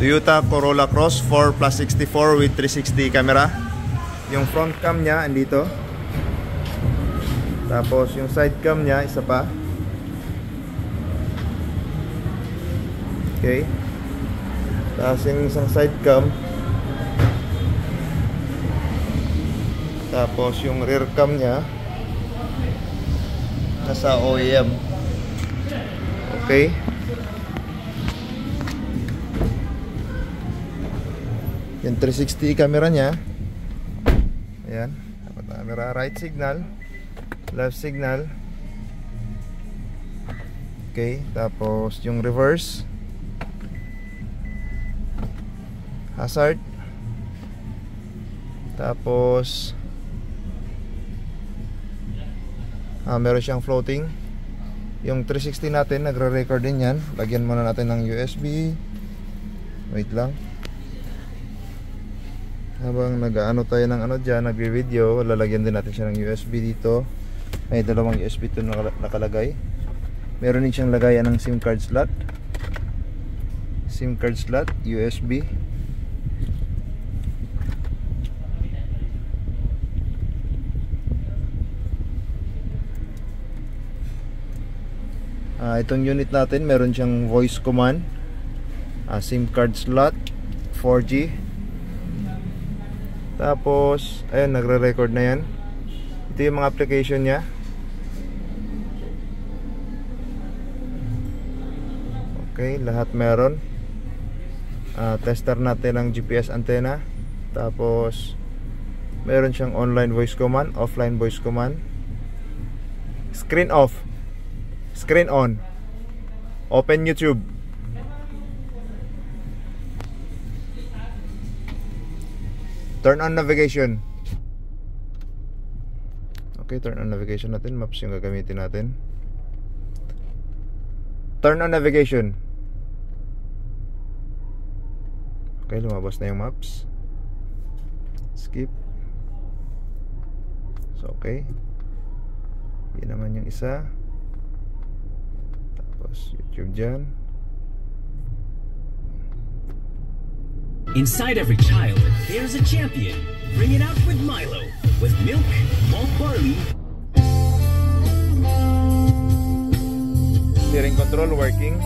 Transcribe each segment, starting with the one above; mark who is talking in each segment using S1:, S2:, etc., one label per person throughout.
S1: Toyota Corolla Cross 4 plus 64 with 360 camera. Yung front cam nya andito. Tapos yung side cam nya isa pa. Okay. Tapos yung isang side cam. Tapos yung rear cam nya nasa OEM. Okay. Yung 360 camera nya. Ayan, dapat camera, right signal, left signal. Okay, tapos yung reverse, hazard. Tapos meron siyang floating. Yung 360 natin, nagre-record din yan. Lagyan muna natin ng USB. Wait lang. Habang nag-ano tayo ng ano dyan, nagre-video, lalagyan din natin siya ng USB dito. May dalawang USB ito nakalagay. Meron din siyang lagayan ng SIM card slot. SIM card slot, USB. Itong unit natin, meron siyang voice command, SIM card slot, 4G. Tapos, ayun, nagre-record na yan. Ito yung mga application nya. Okay, lahat meron. Tester natin ang GPS antenna. Tapos, meron siyang online voice command, offline voice command. Screen off, screen on, open YouTube. Turn on navigation. Okay, turn on navigation natin. Maps yung gagamitin natin. Turn on navigation. Okay, lumabas na yung maps. Skip. So, okay. Yan naman yung isa. Tapos, YouTube dyan.
S2: Inside every child, there's a champion. Bring it out with Milo, with milk, malt barley.
S1: Steering control working.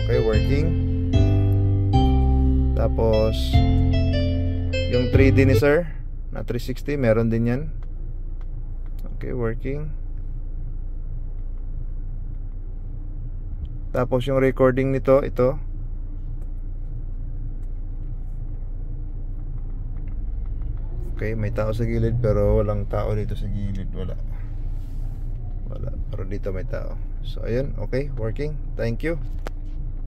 S1: Okay, working. Tapos yung 3D ni sir na 360, meron din yan. Okay, working. Tapos yung recording nito, ito. Okay, may tao sa gilid pero walang tao dito sa gilid. Wala. Pero dito may tao. So, ayun. Okay, working. Thank you.